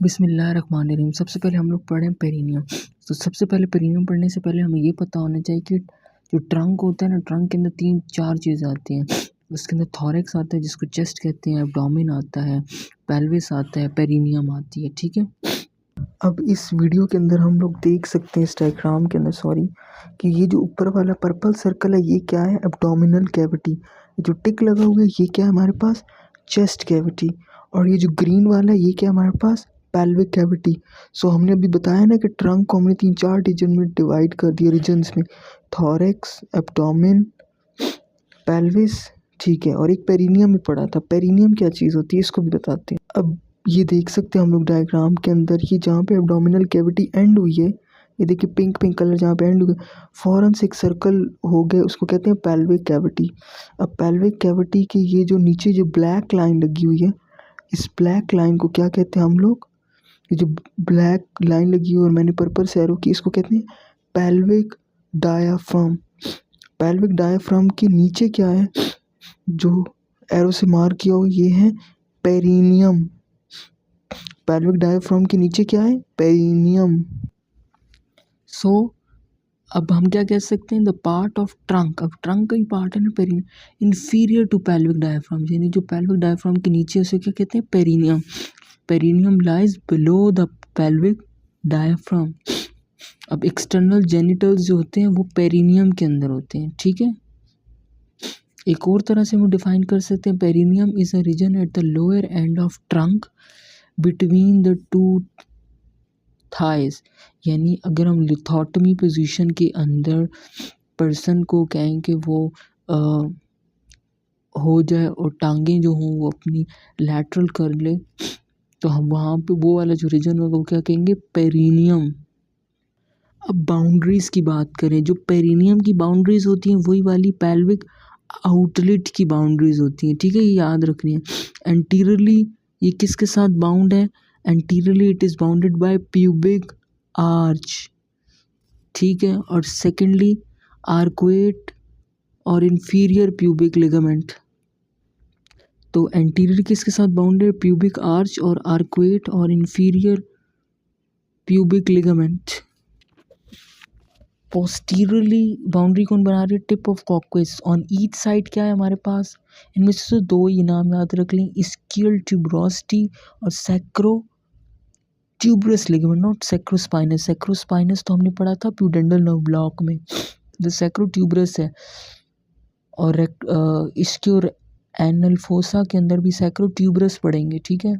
बिस्मिल्लाहिर्रहमानिर्रहीम। सबसे पहले हम लोग पढ़ें पेरिनियम। तो सबसे पहले पेरिनियम पढ़ने से पहले हमें ये पता होना चाहिए कि जो ट्रंक होता है ना, ट्रंक के अंदर 3-4 चीज़ें आती हैं। उसके अंदर थॉरैक्स आता है जिसको चेस्ट कहते हैं, एब्डोमेन आता है, पेल्विस आता है, पेरिनियम आती है। ठीक है। अब इस वीडियो के अंदर हम लोग देख सकते हैं, इस डायग्राम के अंदर कि ये जो ऊपर वाला पर्पल सर्कल है ये क्या है? Abdominal cavity. जो टिक लगा हुआ है ये क्या है हमारे पास? Chest cavity. और ये जो ग्रीन वाला है ये क्या है हमारे पास? Pelvic cavity. सो हमने अभी बताया ना कि ट्रंक को हमने 3-4 रीजन में डिवाइड कर दिया, रीजन्स में। Thorax, abdomen, pelvis. ठीक है। और एक पेरिनियम भी पढ़ा था। पेरिनियम क्या चीज़ होती है इसको भी बताते हैं। अब ये देख सकते हैं हम लोग डायग्राम के अंदर, ये जहाँ पे एब्डोमिनल कैविटी एंड हुई है, ये देखिए पिंक कलर जहाँ पे एंड हुआ, फौरन से एक सर्कल हो गया, उसको कहते हैं पेल्विक कैविटी। अब पेल्विक कैविटी की ये जो नीचे जो ब्लैक लाइन लगी हुई है, इस ब्लैक लाइन को क्या कहते हैं हम लोग? ये जो ब्लैक लाइन लगी हुई और मैंने पर्पल से एरो की, इसको कहते हैं पेल्विक डायाफ्राम। पेल्विक डायाफ्राम के नीचे क्या है जो एरो से मार्क किया हो, ये है पेरिनियम। पेल्विक डायाफ्राम के नीचे क्या है? पेरिनियम। सो अब हम क्या कह सकते हैं? The part of trunk. अब ट्रंक का ही पार्ट है ना perineum, inferior to pelvic diaphragm, यानी जो पेल्विक डायाफ्राम के नीचे उसे क्या कहते हैं? Perineum. Perineum lies below the pelvic diaphragm. अब एक्सटर्नल जेनिटल्स जो होते हैं वो पेरिनियम के अंदर होते हैं। ठीक है। एक और तरह से हम डिफाइन कर सकते हैं, perineum is a region at the lower end of trunk between the two thighs. यानी अगर हम लिथोटमी पोजीशन के अंदर पर्सन को कहें कि वो हो जाए और टांगें जो हों वो अपनी लैटरल कर ले, तो हम वहाँ पे वो वाला जो रीजन होगा वो क्या कहेंगे? पेरिनियम। अब बाउंड्रीज की बात करें, जो पेरिनियम की बाउंड्रीज होती हैं वही वाली पेल्विक आउटलेट की बाउंड्रीज होती हैं। ठीक है, ये याद रखनी है। एंटीरियरली ये किसके साथ बाउंड है? Anteriorly it is bounded by pubic arch. ठीक है। और सेकेंडली आर्कुएट और इंफीरियर प्यूबिक लिगामेंट। तो एंटीरियर किसके साथ बाउंड है? प्यूबिक आर्च और आर्कुएट और inferior pubic ligament. Posteriorly boundary कौन बना रही है? Tip of coccyx. On each side क्या है हमारे पास? इनमें से दो ही नाम याद रख लें, स्कियल ट्यूबरोसिटी और सैक्रो ट्यूबरस लिगामेंट, नॉट सैक्रोस्पाइनस। सैक्रोस्पाइनस तो हमने पढ़ा था प्यूडेंडल नर्व ब्लॉक में, जो सैक्रो ट्यूबरस है। और इसक्योर एनल फोसा के अंदर भी सैक्रो ट्यूबरस पढ़ेंगे। ठीक है।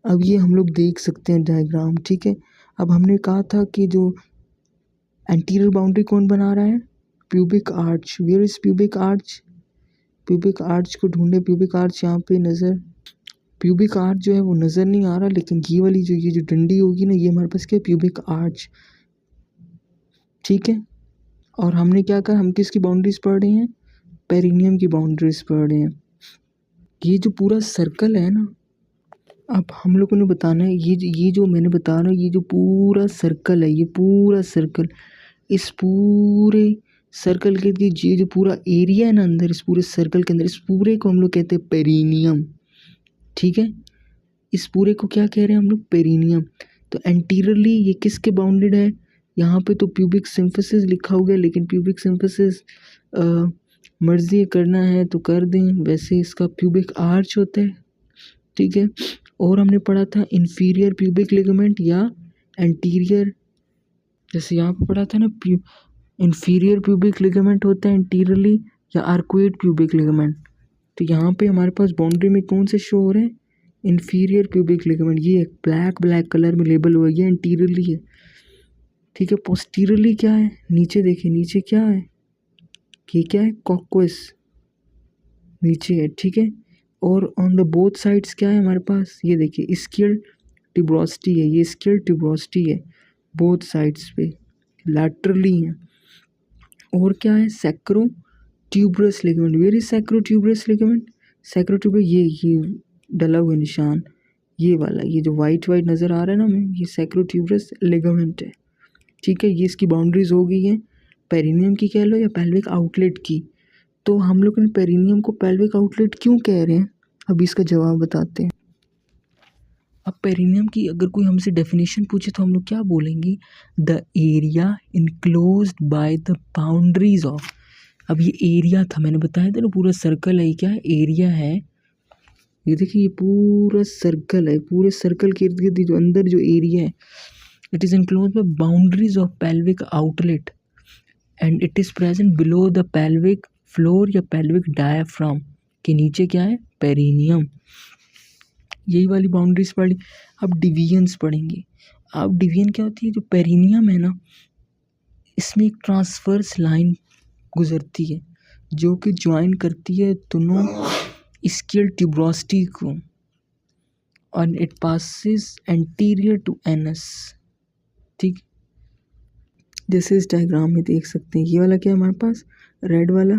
अब ये हम लोग देख सकते हैं डायग्राम। ठीक है। अब हमने कहा था कि जो एंटीरियर बाउंड्री कौन बना रहा है? Pubic arch. Where is pubic arch? Pubic arch को ढूंढे। प्यूबिक आर्च यहाँ पे नज़र, प्यूबिक आर्च जो है वो नज़र नहीं आ रहा, लेकिन ये वाली जो ये जो डंडी होगी ना, ये हमारे पास क्या है? Pubic arch. ठीक है। और हमने क्या कहा? हम किसकी बाउंड्रीज पढ़ रहे हैं? पेरिनियम की बाउंड्रीज पढ़ रहे हैं। ये जो पूरा सर्कल है ना, अब हम लोगों ने बताना है, ये जो मैंने बता रहा हूँ, ये जो पूरा सर्कल है, ये पूरा सर्कल, इस पूरे सर्कल के ये जो पूरा एरिया है ना अंदर, इस पूरे सर्कल के अंदर, इस पूरे को हम लोग कहते हैं पेरिनियम। ठीक है। इस पूरे को क्या कह रहे हैं हम लोग? पेरिनियम। तो एंटीरियरली ये किसके बाउंडेड है? यहाँ पे तो प्यूबिक सिम्फिसिस लिखा हुआ है, लेकिन प्यूबिक सिम्फिसिस मर्जी करना है तो कर दें, वैसे इसका प्यूबिक आर्च होता है। ठीक है। और हमने पढ़ा था इन्फीरियर प्यूबिक लिगामेंट या एंटीरियर, जैसे यहाँ पे पढ़ा था ना, इन्फीरियर प्यूबिक लिगामेंट होता है एंटीरियरली, या आर्कुएट प्यूबिक लिगामेंट। तो यहाँ पे हमारे पास बाउंड्री में कौन से शो हो रहे हैं? Inferior pubic ligament. ये ब्लैक कलर में लेबल हुआ है, ये एंटीरियरली है। ठीक है। पोस्टीरियरली क्या है? नीचे देखिए, नीचे क्या है? ये क्या है? कॉक्वेस नीचे है। ठीक है। और ऑन द बोथ साइड्स क्या है हमारे पास? ये देखिए स्कियल ट्यूबरोसिटी है, ये स्कियल ट्यूबरोसिटी है बोथ साइड्स पे, लैटरली है। और क्या है? Sacrotuberous ligament. Where is sacrotuberous ligament? Sacrotuberous, ये डला हुआ निशान, ये वाला, ये जो वाइट नज़र आ रहा है ना हमें, ये सैक्रो ट्यूबरस लिगामेंट है। ठीक है। ये इसकी बाउंड्रीज हो गई है, पेरिनियम की कह लो या पेल्विक आउटलेट की। तो हम लोग इन पेरिनियम को पेल्विक आउटलेट क्यों कह रहे हैं? अब इसका जवाब बताते हैं। अब पेरिनियम की अगर कोई हमसे डेफिनेशन पूछे तो हम लोग क्या बोलेंगे? The area enclosed by the boundaries of. अब ये एरिया था, मैंने बताया था ना पूरा सर्कल है, क्या है? एरिया है। ये देखिए ये पूरा सर्कल है, पूरे सर्कल के इर्द गिर्द जो अंदर जो एरिया है, it is enclose by boundaries of pelvic outlet and it is present below the pelvic floor या पेल्विक डायाफ्राम के नीचे क्या है? पेरिनियम। यही वाली बाउंड्रीज पढ़ी। अब डिवीजन्स पढ़ेंगे। अब डिवीजन क्या होती है? जो पेरिनियम है ना, इसमें एक ट्रांसवर्स लाइन गुजरती है जो कि ज्वाइन करती है दोनों स्किल ट्यूब्रोसिटी को, और it passes anterior to anus. ठीक, जैसे इस डायग्राम में देख सकते हैं, ये वाला क्या है हमारे पास? रेड वाला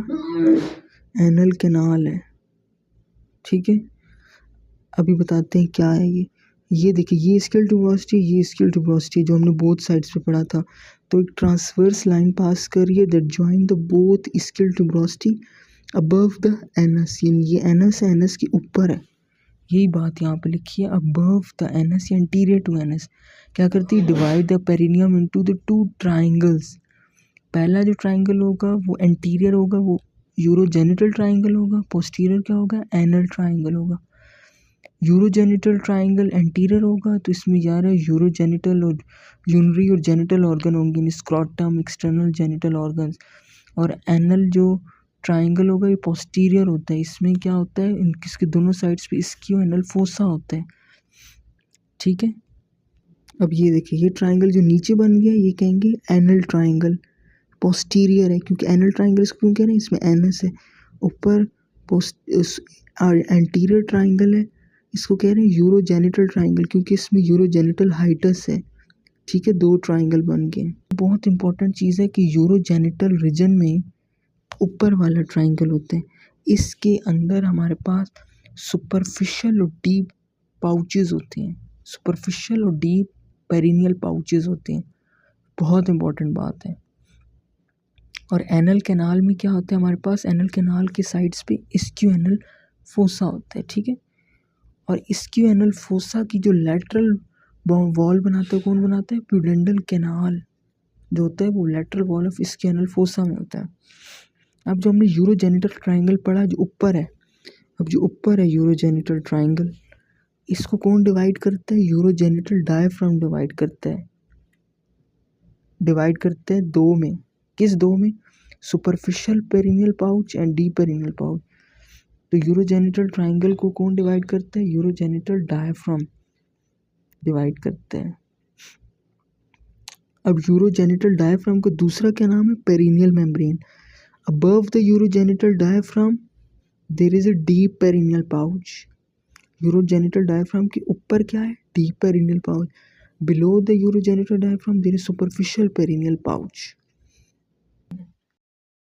एनल कैनाल है। ठीक है, अभी बताते हैं क्या है ये देखिए, ये स्किल ट्यूब्रोसिटी, ये स्किल ट्यूब्रोसिटी जो हमने बोथ साइड्स पे पढ़ा था। तो एक ट्रांसवर्स लाइन पास कर रही है that join the both skill tuberosity above the anus. ये एनस है, एनस के ऊपर है, यही बात यहाँ पे लिखी है, अबव द एनस या एंटीरियर टू एनस। क्या करती है? Divide the perineum into the two triangles. पहला जो ट्राइंगल होगा वो एंटीरियर होगा, वो यूरोजेनिटल ट्राइंगल होगा। पोस्टीरियर क्या होगा? एनल ट्राइंगल होगा। यूरोजेनिटल ट्राइंगल एंटीरियर होगा तो इसमें यार है यूरोजेनिटल और यूनरी और जेनिटल ऑर्गन होंगे, स्क्रॉटम, एक्सटर्नल जेनिटल ऑर्गन्स। और एनल जो ट्राइंगल होगा ये पोस्टीरियर होता है, इसमें क्या होता है? इसके दोनों साइड्स पे स्क्यू एनल फोसा होता है। ठीक है, अब ये देखिए, ये ट्राइंगल जो नीचे बन गया ये कहेंगे एनल ट्राइंगल, पोस्टीरियर है क्योंकि एनल ट्राइंगल इसको क्यों कह रहे हैं? इसमें एनस है। ऊपर एंटीरियर ट्राइंगल है, इसको कह रहे हैं यूरोजेनिटल ट्राइंगल क्योंकि इसमें यूरोजेनिटल हाइटस है। ठीक है, दो ट्राइंगल बन गए। बहुत इंपॉर्टेंट चीज़ है कि यूरोजेनिटल रीजन में ऊपर वाला ट्राइंगल होता है, इसके अंदर हमारे पास सुपरफिशियल और डीप पाउचेस होते हैं। सुपरफिशियल और डीप पेरिनियल पाउचेस होते हैं, बहुत इंपॉर्टेंट बात है। और एनल कैनाल में क्या होता है हमारे पास? एनल कैनाल के साइड्स पे स्क्यू एनल फोसा होता है। ठीक है, और स्क्यू एनल फोसा की जो लेटरल वॉल बनाता है, कौन बनाता है? प्यूडेंडल कैनाल जो होता है वो lateral wall of skew anal fossa में होता है। अब जो हमने यूरोजेनिटल ट्राइंगल पढ़ा जो ऊपर है, अब जो ऊपर है यूरोजेनिटल ट्राइंगल, इसको कौन डिवाइड करता है? यूरोजेनिटल डायफ्राम डिवाइड करता है। डिवाइड करते हैं दो में, किस दो में? Superficial perineal pouch and deep perineal pouch. तो यूरोजेनिटल ट्राइंगल को कौन डिवाइड करता है? यूरोजेनिटल डायफ्राम डिवाइड करते हैं। अब यूरोजेनिटल डायफ्राम का दूसरा क्या नाम है? Perineal membrane. Above the urogenital diaphragm there is a deep perineal pouch. Urogenital diaphragm के ऊपर क्या है? Deep perineal pouch. Below the urogenital diaphragm there is superficial perineal pouch.